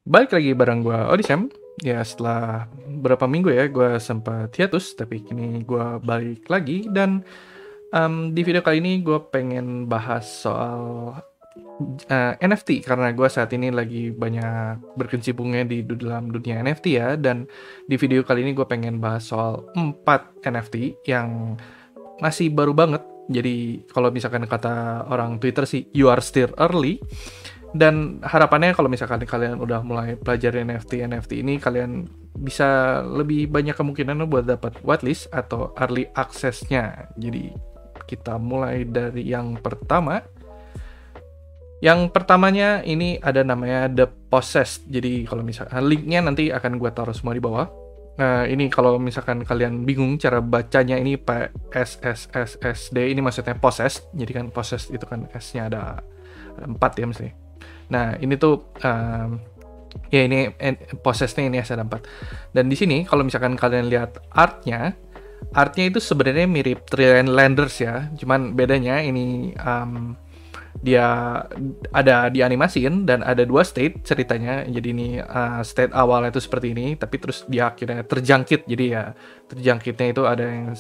Balik lagi bareng gua Odysem. Ya setelah beberapa minggu ya gua sempat hiatus, tapi kini gua balik lagi dan di video kali ini gue pengen bahas soal NFT karena gue saat ini lagi banyak berkecimpungnya di dalam dunia NFT ya. Dan di video kali ini gue pengen bahas soal 4 NFT yang masih baru banget. Jadi kalau misalkan kata orang Twitter sih, you are still early. Dan harapannya kalau misalkan kalian udah mulai pelajari NFT ini, kalian bisa lebih banyak kemungkinan buat dapat whitelist atau early access-nya. Jadi kita mulai dari yang pertama. Yang pertamanya ini ada namanya The Possessed. Jadi kalau misalkan linknya nanti akan gue taruh semua di bawah. Nah, ini kalau misalkan kalian bingung cara bacanya, ini PSSSSD, ini maksudnya possessed. Jadi kan possessed itu kan S-nya ada 4 ya mesti. Nah, ini tuh ya ini possessed-nya ini ada 4. Dan di sini kalau misalkan kalian lihat artnya itu sebenarnya mirip Trillion Landers ya. Cuman bedanya ini dia ada dianimasin dan ada 2 state ceritanya. Jadi ini state awalnya itu seperti ini, tapi terus dia akhirnya terjangkit. Jadi ya terjangkitnya itu ada yang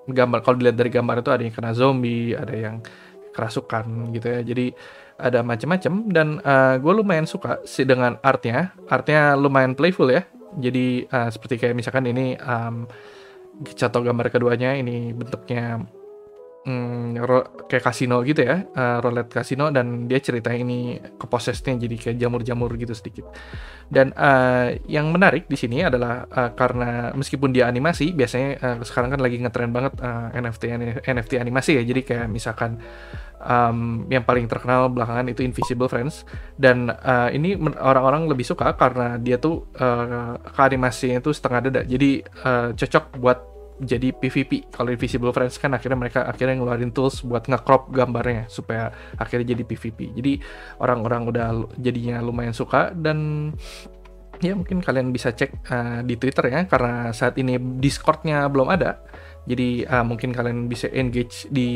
gambar, kalau dilihat dari gambar itu ada yang kena zombie, ada yang kerasukan gitu ya. Jadi ada macam-macam dan gue lumayan suka sih dengan artnya lumayan playful ya. Jadi seperti kayak misalkan ini contoh gambar keduanya, ini bentuknya kayak kasino gitu ya, roulette kasino, dan dia cerita ini keposesnya jadi kayak jamur-jamur gitu sedikit. Dan yang menarik di sini adalah karena meskipun dia animasi, biasanya sekarang kan lagi ngetren banget NFT animasi ya. Jadi kayak misalkan yang paling terkenal belakangan itu Invisible Friends, dan ini orang-orang lebih suka karena dia tuh keanimasinya itu setengah dada, jadi cocok buat jadi PVP. Kalau Invisible Friends kan mereka akhirnya ngeluarin tools buat nge-crop gambarnya supaya akhirnya jadi PVP. Jadi orang-orang udah jadinya lumayan suka, dan ya mungkin kalian bisa cek di Twitter ya, karena saat ini Discord-nya belum ada. Jadi mungkin kalian bisa engage di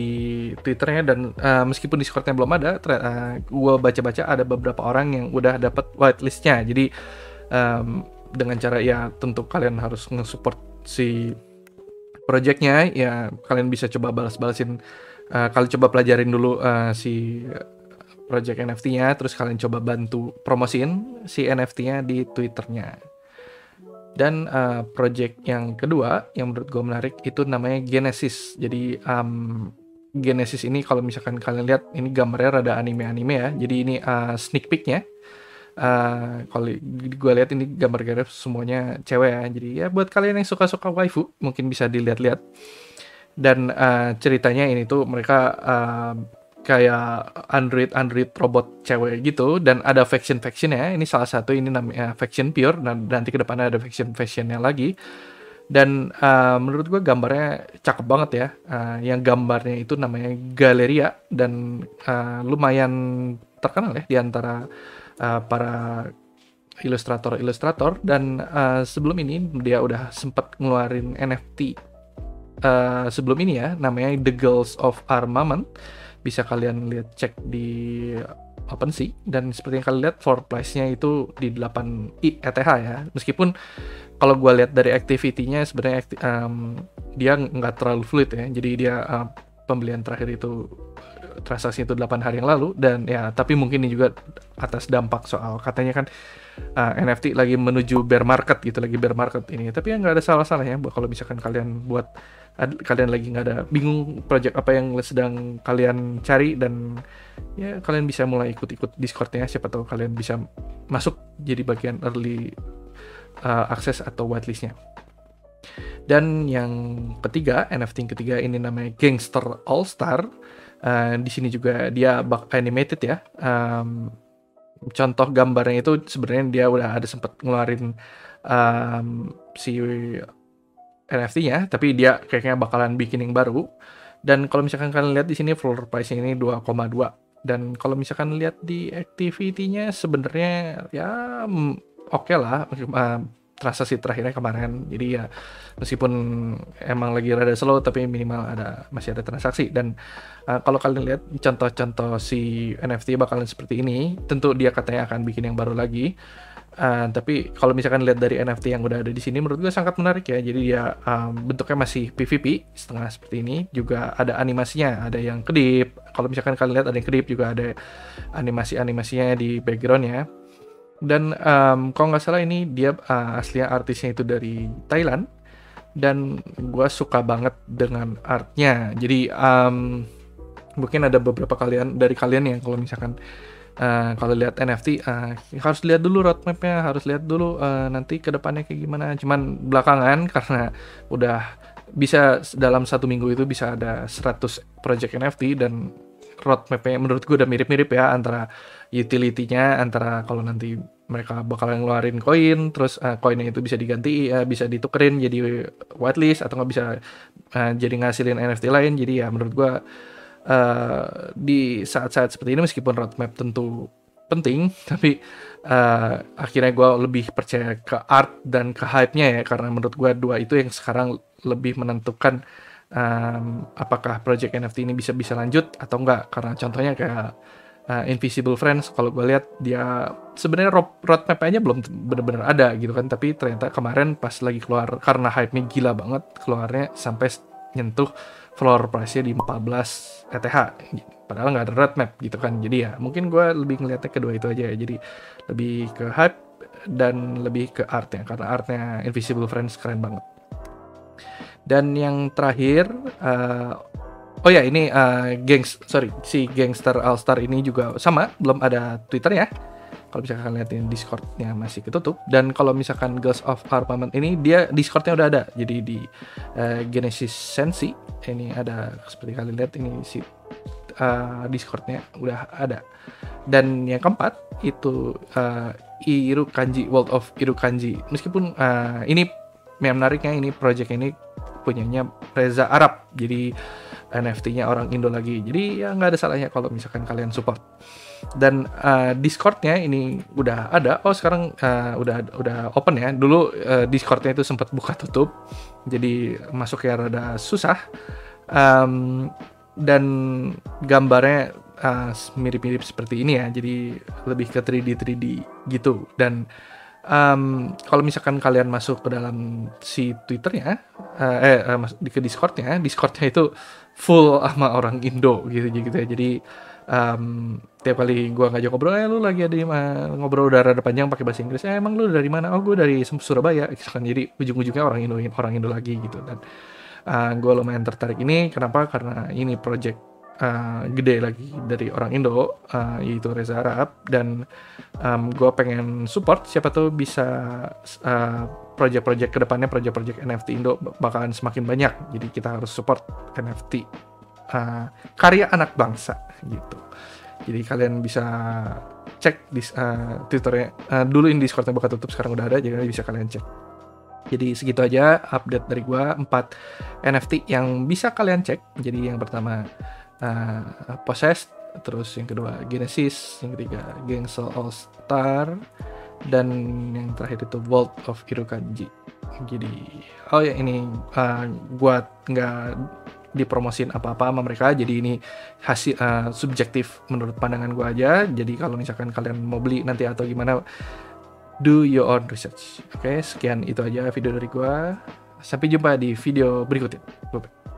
Twitternya, dan meskipun Discord-nya belum ada, gue baca-baca ada beberapa orang yang udah dapat whitelist-nya. Jadi dengan cara ya tentu kalian harus nge-support si project-nya ya, kalian bisa coba balas-balasin, kalian coba pelajarin dulu si project NFT-nya, terus kalian coba bantu promosiin si NFT-nya di Twitter-nya. Dan project yang kedua yang menurut gue menarik itu namanya Genesis. Jadi Genesis ini kalau misalkan kalian lihat, ini gambarnya rada anime-anime ya. Jadi ini sneak peek-nya. Kalau gue lihat ini gambar-gambar semuanya cewek ya. Jadi ya buat kalian yang suka-suka waifu mungkin bisa dilihat-lihat. Dan ceritanya ini tuh mereka kayak android robot cewek gitu, dan ada faction ya. Ini salah satu, ini namanya faction pure, dan nanti ke depannya ada fashionnya lagi. Dan menurut gue gambarnya cakep banget ya. Yang gambarnya itu namanya Galeria, dan lumayan terkenal ya di antara para ilustrator. Dan sebelum ini dia udah sempat ngeluarin NFT sebelum ini ya, namanya The Girls of Armament. Bisa kalian lihat, cek di OpenSea, dan seperti yang kalian lihat floor price-nya itu di 8 ETH ya. Meskipun kalau gue lihat dari activity-nya sebenarnya dia nggak terlalu fluid ya. Jadi dia pembelian terakhir itu, transaksi itu 8 hari yang lalu, dan ya tapi mungkin ini juga atas dampak soal katanya kan NFT lagi menuju bear market gitu, lagi bear market ini. Tapi ya nggak ada salah-salahnya kalau misalkan kalian kalian lagi nggak ada, bingung project apa yang sedang kalian cari, dan ya kalian bisa mulai ikut Discord-nya, siapa tahu kalian bisa masuk jadi bagian early access atau whitelist-nya. Dan yang ketiga, NFT yang ketiga ini namanya Gangster All Star. Di sini juga dia bak animated ya. Contoh gambarnya itu sebenarnya dia udah ada sempat ngeluarin si NFT-nya, tapi dia kayaknya bakalan bikin yang baru. Dan kalau misalkan kalian lihat di sini floor price-nya ini 2,2. Dan kalau misalkan lihat di activity-nya sebenarnya ya oke lah, transaksi terakhirnya kemarin. Jadi ya meskipun emang lagi rada slow, tapi minimal masih ada transaksi. Dan kalau kalian lihat contoh-contoh si NFT bakalan seperti ini, tentu dia katanya akan bikin yang baru lagi. Tapi kalau misalkan lihat dari NFT yang udah ada di sini, menurut gue sangat menarik ya. Jadi dia bentuknya masih PVP setengah seperti ini, juga ada animasinya, ada yang kedip. Kalau misalkan kalian lihat ada yang kedip, juga ada animasinya di backgroundnya. Dan kalau nggak salah ini dia aslinya artisnya itu dari Thailand, dan gue suka banget dengan artnya. Jadi mungkin ada beberapa dari kalian yang kalau misalkan kalau lihat NFT harus lihat dulu roadmapnya, harus lihat dulu nanti ke depannya kayak gimana. Cuman belakangan karena udah bisa dalam 1 minggu itu bisa ada 100 project NFT, dan roadmapnya menurut gue udah mirip-mirip ya, antara utility-nya, antara kalau nanti mereka bakalan ngeluarin koin, terus koinnya itu bisa diganti, bisa ditukerin jadi whitelist, atau nggak bisa jadi ngasilin NFT lain. Jadi ya menurut gue di saat-saat seperti ini, meskipun roadmap tentu penting, tapi akhirnya gue lebih percaya ke art dan ke hype-nya ya, karena menurut gue dua itu yang sekarang lebih menentukan apakah project NFT ini bisa lanjut atau enggak. Karena contohnya kayak Invisible Friends, kalau gue lihat dia sebenarnya roadmap aja belum bener-bener ada gitu kan, tapi ternyata kemarin pas lagi keluar, karena hype-nya gila banget, keluarnya sampai nyentuh floor price-nya di 14 ETH, padahal nggak ada roadmap gitu kan. Jadi ya mungkin gue lebih ngeliatnya kedua itu aja ya, jadi lebih ke hype dan lebih ke artnya, karena artnya Invisible Friends keren banget. Dan yang terakhir, oh ya ini si Gangster All Star ini juga sama, belum ada Twitter ya. Kalau misalkan kalian lihat ini Discord-nya masih ketutup. Dan kalau misalkan Girls of Armament ini, dia Discord-nya udah ada. Jadi di Genesis Sensi ini ada, seperti kalian lihat ini si Discord-nya udah ada. Dan yang keempat itu Irukanji, World of Irukanji. Meskipun ini yang menariknya, ini project ini punyanya Reza Arab. Jadi NFT-nya orang Indo lagi. Jadi ya nggak ada salahnya kalau misalkan kalian support. Dan Discord-nya ini udah ada. Oh sekarang udah open ya. Dulu Discord-nya itu sempat buka tutup, jadi masuknya rada susah. Dan gambarnya mirip-mirip seperti ini ya. Jadi lebih ke 3D gitu. Dan kalau misalkan kalian masuk ke dalam si Twitternya, ke Discordnya itu full sama orang Indo gitu ya. Jadi tiap kali gue ngajak ngobrol, lu lagi ada di mana, ngobrol udah rada panjang pakai bahasa Inggris, emang lu dari mana? Oh gue dari Surabaya gitu kan. Jadi ujung-ujungnya orang Indo lagi gitu. Dan gue lumayan tertarik ini, kenapa? Karena ini project gede lagi dari orang Indo, yaitu Reza Arab. Dan gue pengen support, siapa tuh bisa project-project kedepannya, project-project NFT Indo bakalan semakin banyak. Jadi kita harus support NFT karya anak bangsa gitu. Jadi kalian bisa cek di Twitternya, dulu ini Discordnya buka tutup, sekarang udah ada, jadi bisa kalian cek. Jadi segitu aja update dari gua, 4 NFT yang bisa kalian cek. Jadi yang pertama Possessed, terus yang kedua Genesis, yang ketiga Gangster All Star, dan yang terakhir itu Vault of Irukanji. Jadi oh ya ini gua nggak dipromosin apa-apa sama mereka, jadi ini hasil subjektif menurut pandangan gua aja. Jadi kalau misalkan kalian mau beli nanti atau gimana, do your own research. Oke, sekian itu aja video dari gua. Sampai jumpa di video berikutnya. Bye-bye.